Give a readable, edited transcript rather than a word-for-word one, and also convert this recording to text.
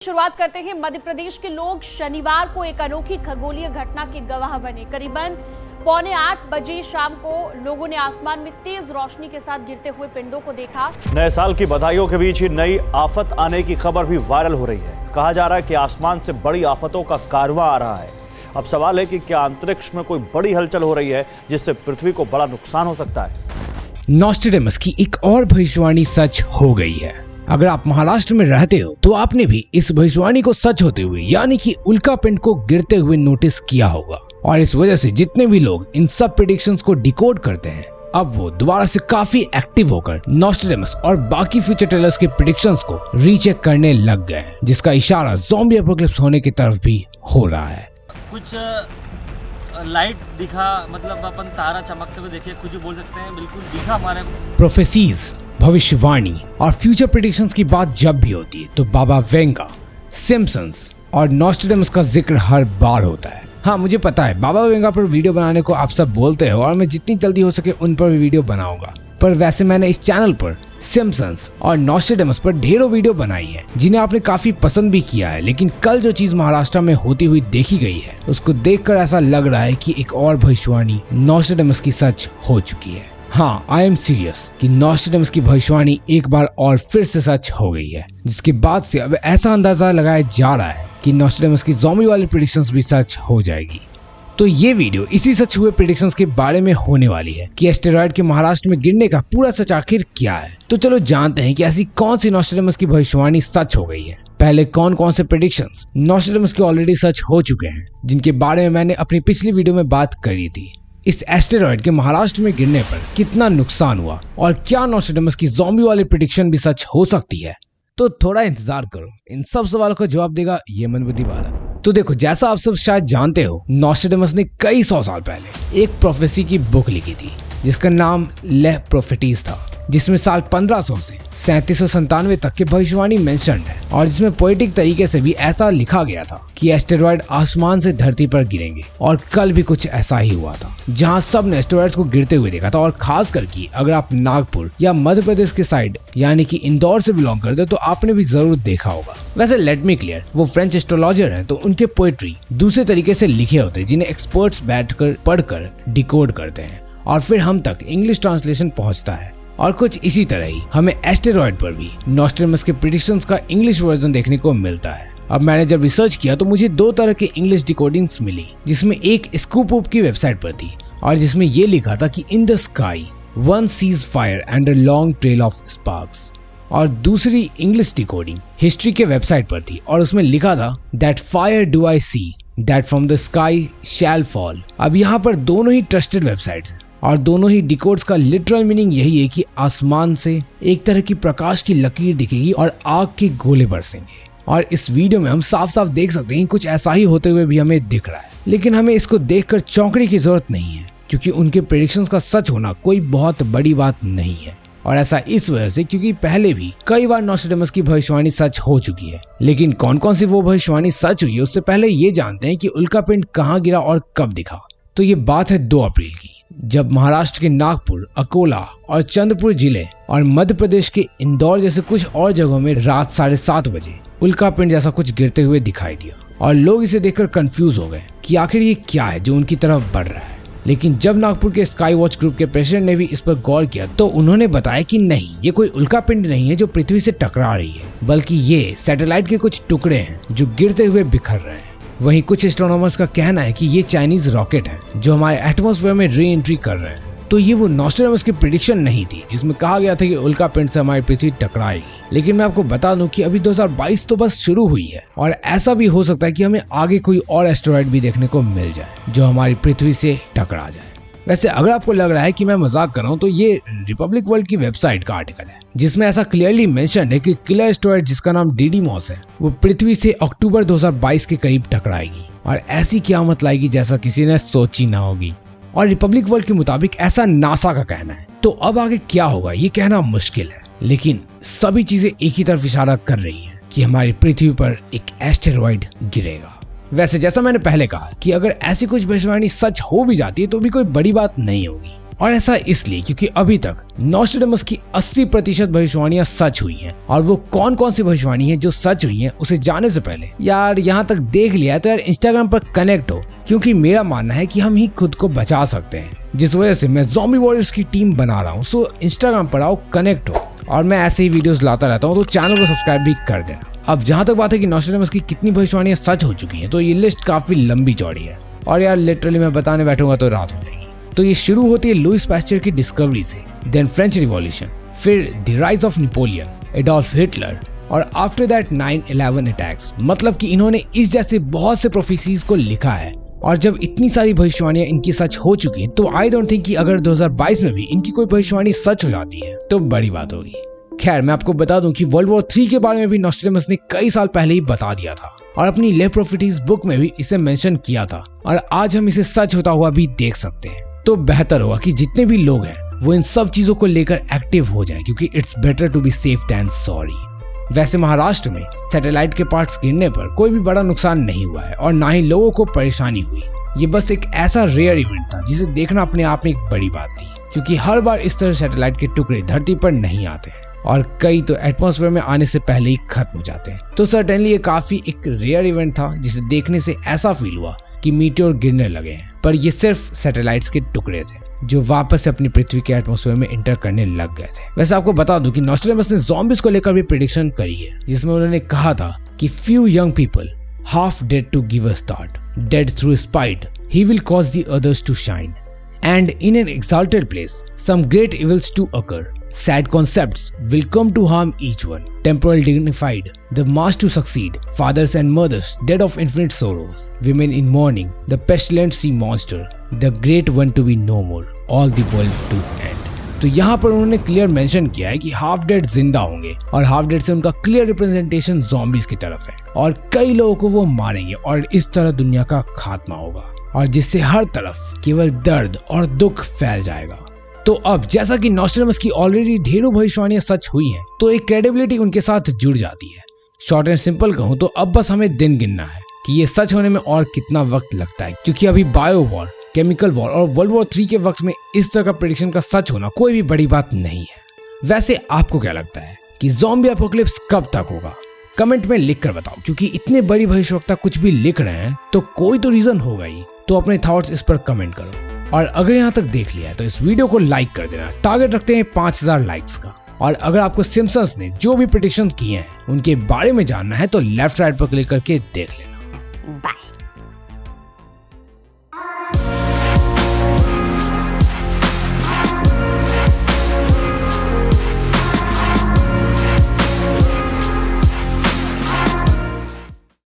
शुरुआत करते हैं। मध्य प्रदेश के लोग शनिवार को एक अनोखी खगोलीय घटना के गवाह बने। करीबन 7:45 बजे शाम को लोगों ने आसमान में तेज रोशनी के साथ गिरते हुए पिंडों को देखा। नए साल की बधाइयों के बीच ही नई आफत आने की खबर भी वायरल हो रही है। कहा जा रहा है कि आसमान से बड़ी आफतों का कारवां आ रहा है। अब सवाल है कि क्या अंतरिक्ष में कोई बड़ी हलचल हो रही है जिससे पृथ्वी को बड़ा नुकसान हो सकता है। नॉस्ट्रेडमस की एक और भविष्यवाणी सच हो गई है। अगर आप महाराष्ट्र में रहते हो तो आपने भी इस भविष्यवाणी को सच होते हुए यानी कि उल्कापिंड को गिरते हुए नोटिस किया होगा, और इस वजह से जितने भी लोग इन सब प्रेडिक्शंस को डिकोड करते हैं अब वो दोबारा से काफी एक्टिव होकर नॉस्ट्रेडमस और बाकी फ्यूचर टेलर्स के प्रेडिक्शंस को रीचेक करने लग गए हैं, जिसका इशारा ज़ॉम्बी एपोकलिप्स होने की तरफ भी हो रहा है। कुछ लाइट दिखा, मतलब अपन तारा चमकते हुए देखे, कुछ बोल सकते हैं, बिल्कुल दिखा हमारे। प्रोफेसीज, भविष्यवाणी और फ्यूचर प्रेडिक्शंस की बात जब भी होती है तो बाबा वेंगा, सिम्पसन्स और नॉस्ट्रेडमस का जिक्र हर बार होता है। हाँ, मुझे पता है बाबा वेंगा पर वीडियो बनाने को आप सब बोलते हो और मैं जितनी जल्दी हो सके उन पर भी वीडियो बनाऊंगा, पर वैसे मैंने इस चैनल पर सिम्पसन्स और नॉस्ट्रेडमस पर ढेरों वीडियो बनाई है जिन्हें आपने काफी पसंद भी किया है। लेकिन कल जो चीज महाराष्ट्र में होती हुई देखी गई है उसको देखकर ऐसा लग रहा है कि एक और भविष्यवाणी नॉस्ट्रेडमस की सच हो चुकी है। हाँ, आई एम सीरियस कि नॉस्ट्रेडमस की भविष्यवाणी एक बार और फिर से सच हो गई है, जिसके बाद से अब ऐसा अंदाजा लगाया जा रहा है कि नॉस्ट्रेडमस की ज़ॉम्बी वाली प्रेडिक्शंस भी सच हो जाएगी। तो ये वीडियो इसी सच हुए प्रेडिक्शंस के बारे में होने वाली है कि एस्टेरॉयड के महाराष्ट्र में गिरने का पूरा सच आखिर क्या है। तो चलो जानते हैं कि ऐसी कौन सी नॉस्ट्रेडमस की भविष्यवाणी सच हो गई है। पहले कौन कौन से प्रेडिक्शंस नॉस्ट्रेडमस के ऑलरेडी सच हो चुके हैं, जिनके बारे में मैंने अपनी पिछली वीडियो में बात करी थी। इस एस्टेरॉयड के महाराष्ट्र में गिरने पर कितना नुकसान हुआ और क्या नॉस्ट्रेडमस की ज़ॉम्बी वाली प्रेडिक्शन भी सच हो सकती है। तो थोड़ा इंतजार करो, इन सब सवालों का जवाब देगा ये मनबुद्धि बालक। तो देखो, जैसा आप सब शायद जानते हो, नॉस्ट्रेडमस ने कई 100 साल पहले एक प्रोफेसी की बुक लिखी थी जिसका नाम ले प्रोफेटीज था, जिसमें साल 1500 से 3797 तक की भविष्यवाणी मेंशन्ड है, और जिसमें पोएटिक तरीके से भी ऐसा लिखा गया था कि एस्टेरॉयड आसमान से धरती पर गिरेंगे। और कल भी कुछ ऐसा ही हुआ था, जहां सब ने एस्टेरॉयड्स को गिरते हुए देखा था। और खास करके अगर आप नागपुर या मध्य प्रदेश के साइड यानी कि इंदौर से बिलोंग करते तो आपने भी जरूर देखा होगा। वैसे लेट मी क्लियर, वो फ्रेंच एस्ट्रोलॉजर हैं तो उनके पोएट्री दूसरे तरीके से लिखे होते हैं जिन्हें एक्सपर्ट्स बैठकर पढ़कर डिकोड करते हैं और फिर हम तक इंग्लिश ट्रांसलेशन पहुंचता है। और कुछ इसी तरह ही हमें एस्टेरॉयड पर भी नॉस्ट्रेडमस के प्रेडिक्शंस का इंग्लिश वर्जन देखने को मिलता है। अब मैंने जब रिसर्च किया तो मुझे 2 तरह के इंग्लिश डिकोडिंग्स मिली, जिसमें एक स्कूप की वेबसाइट पर थी और जिसमें ये लिखा था कि in the sky one sees fire and a long trail of sparks, और दूसरी इंग्लिश डिकोडिंग हिस्ट्री के वेबसाइट पर थी और उसमें लिखा था that fire do I see that from the sky shall fall. अब यहाँ पर दोनों ही ट्रस्टेड वेबसाइट्स हैं और दोनों ही डिकोड्स का लिटरल मीनिंग यही है कि आसमान से एक तरह की प्रकाश की लकीर दिखेगी और आग के गोले बरसेंगे। और इस वीडियो में हम साफ साफ देख सकते हैं कुछ ऐसा ही होते हुए भी हमें दिख रहा है, लेकिन हमें इसको देखकर चौंकने की जरूरत नहीं है, क्योंकि उनके प्रेडिक्शंस का सच होना कोई बहुत बड़ी बात नहीं है। और ऐसा इस वजह से क्योंकि पहले भी कई बार नॉस्ट्रेडमस की भविष्यवाणी सच हो चुकी है। लेकिन कौन कौन सी वो भविष्यवाणी सच हुई है उससे पहले ये जानते हैं कि उल्कापिंड कहाँ गिरा और कब दिखा। तो ये बात है 2 अप्रैल की, जब महाराष्ट्र के नागपुर, अकोला और चंद्रपुर जिले और मध्य प्रदेश के इंदौर जैसे कुछ और जगहों में रात 7:30 बजे उल्कापिंड जैसा कुछ गिरते हुए दिखाई दिया। और लोग इसे देखकर कंफ्यूज हो गए कि आखिर ये क्या है जो उनकी तरफ बढ़ रहा है। लेकिन जब नागपुर के स्काई वॉच ग्रुप के प्रेसिडेंट ने भी इस पर गौर किया तो उन्होंने बताया कि नहीं, ये कोई उल्कापिंड नहीं है जो पृथ्वी से टकरा रही है, बल्कि ये सैटेलाइट के कुछ टुकड़े हैं जो गिरते हुए बिखर रहे हैं। वहीं कुछ एस्ट्रोनॉमर्स का कहना है कि ये चाइनीज रॉकेट है जो हमारे एटमॉस्फेयर में री एंट्री कर रहे हैं। तो ये वो नॉस्ट्रेडमस की प्रेडिक्शन नहीं थी जिसमें कहा गया था कि उल्कापिंड से हमारी पृथ्वी टकराएगी। लेकिन मैं आपको बता दूं कि अभी 2022 तो बस शुरू हुई है और ऐसा भी हो सकता है कि हमें आगे कोई और एस्टेरॉयड भी देखने को मिल जाए जो हमारी पृथ्वी से टकरा जाए। वैसे अगर आपको लग रहा है कि मैं मजाक कर रहा हूँ तो ये रिपब्लिक वर्ल्ड की वेबसाइट का आर्टिकल है जिसमें ऐसा क्लियरली मेंशन है कि किलर एस्टेरॉयड जिसका नाम डिडीमॉस है वो पृथ्वी से अक्टूबर 2022 के करीब टकराएगी और ऐसी क़यामत लाएगी जैसा किसी ने सोची ना होगी। और रिपब्लिक वर्ल्ड के मुताबिक ऐसा नासा का कहना है। तो अब आगे क्या होगा ये कहना मुश्किल है, लेकिन सभी चीजें एक ही तरफ इशारा कर रही हैं कि हमारी पृथ्वी पर एक एस्टेरॉयड गिरेगा। वैसे जैसा मैंने पहले कहा कि अगर ऐसी कुछ भविष्यवाणी सच हो भी जाती है तो भी कोई बड़ी बात नहीं होगी, और ऐसा इसलिए क्योंकि अभी तक नॉस्ट्रेडेमस की 80% भविष्यवाणियां सच हुई हैं। और वो कौन कौन सी भविष्यवाणी है जो सच हुई हैं उसे जानने से पहले यार यहाँ तक देख लिया तो यार इंस्टाग्राम पर कनेक्ट हो, क्योंकि मेरा मानना है कि हम ही खुद को बचा सकते हैं, जिस वजह से मैं ज़ॉम्बी वॉरियर्स की टीम बना रहा हूँ। सो इंस्टाग्राम पर आओ, कनेक्ट हो, और मैं ऐसे ही वीडियोस लाता रहता हूँ, तो चैनल को सब्सक्राइब भी कर देना। अब जहाँ तक बात है कि नॉस्ट्रेडेमस की कितनी भविष्यवाणियां सच हो चुकी हैं, तो ये लिस्ट काफी लंबी चौड़ी है और यार लिटरली मैं बताने बैठूंगा तो रात हो जाएगी। तो ये शुरू होती है लुइस पास्चर की डिस्कवरी से, देन फ्रेंच रिवॉल्यूशन, फिर the rise of Napoleon, Adolf Hitler, और आफ्टर दैट 9/11 अटैक्स। मतलब कि इन्होंने इस जैसे बहुत से प्रोफेसीज को लिखा है। और जब इतनी सारी भविष्यवाणियां इनकी सच हो चुकी हैं, तो आई डोंट थिंक कि अगर 2022 में भी इनकी कोई भविष्यवाणी सच हो जाती है तो बड़ी बात होगी। खैर मैं आपको बता दूं कि वर्ल्ड वॉर 3 के बारे में भी नॉस्ट्रेडेमस ने कई साल पहले ही बता दिया था और अपनी ले प्रोफेटीज बुक में भी इसे मेंशन किया था, और आज हम इसे सच होता हुआ भी देख सकते हैं। तो बेहतर होगा कि जितने भी लोग हैं वो इन सब चीजों को लेकर एक्टिव हो जाएं, क्योंकि it's better to be safe than sorry. वैसे महाराष्ट्र में सैटेलाइट के पार्ट्स गिरने पर कोई भी बड़ा नुकसान नहीं हुआ है और ना ही लोगों को परेशानी हुई। ये बस एक ऐसा रेयर इवेंट था जिसे देखना अपने आप में एक बड़ी बात थी, क्योंकि हर बार इस तरह सैटेलाइट के टुकड़े धरती पर नहीं आते हैं और कई तो एटमॉस्फेयर में आने से पहले ही खत्म हो जाते हैं। तो सर्टेनली ये काफी एक रेयर इवेंट था जिसे देखने से ऐसा फील हुआ कि मीटियोर गिरने लगे हैं, पर ये सिर्फ सैटेलाइट्स के टुकड़े थे जो वापस से अपनी पृथ्वी के एटमॉस्फेयर में इंटर करने लग गए थे। वैसे आपको बता दूं कि नॉस्ट्रेडेमस ने ज़ॉम्बीज को लेकर भी प्रेडिक्शन करी है, जिसमें उन्होंने कहा था कि few young people half dead to give a start, dead through spite, he will cause the others to shine, and in an exalted place some great evils to occur. Sad concepts will come to harm each one. Temporal dignified, the mass to succeed. Fathers and mothers dead of infinite sorrows. Women in mourning, the pestilent sea monster, the great one to be no more. All the world to end. तो यहाँ पर उन्होंने clear mention किया है कि half dead जिंदा होंगे और हाफ डेड से उनका क्लियर रिप्रेजेंटेशन ज़ॉम्बीज की तरफ है और कई लोगों को वो मारेंगे और इस तरह दुनिया का खात्मा होगा और जिससे हर तरफ केवल दर्द और दुख फैल जाएगा। तो अब जैसा कि नॉस्ट्रेडेमस की ऑलरेडी ढेरों भविष्यवाणियां सच हुई हैं, तो एक क्रेडिबिलिटी उनके साथ जुड़ जाती है। शॉर्ट एंड सिंपल कहूं तो अब बस हमें दिन गिनना है कि ये सच होने में और कितना वक्त लगता है, क्योंकि अभी बायो वॉर, केमिकल वॉर और वर्ल्ड वॉर 3 के वक्त में इस तरह का प्रेडिक्शन का सच होना कोई भी बड़ी बात नहीं है। वैसे आपको क्या लगता है कि ज़ॉम्बी एपोकलिप्स कब तक होगा? कमेंट में लिख कर बताओ, क्योंकि इतने बड़ी भविष्यवक्ता कुछ भी लिख रहे हैं तो कोई तो रीजन होगा ही। तो अपने थॉट्स इस पर कमेंट करो और अगर यहाँ तक देख लिया है तो इस वीडियो को लाइक कर देना। टारगेट रखते हैं 5000 लाइक्स का। और अगर आपको सिम्पसन्स ने जो भी प्रेडिक्शन किए हैं उनके बारे में जानना है तो लेफ्ट साइड पर क्लिक करके देख लेना। बाय।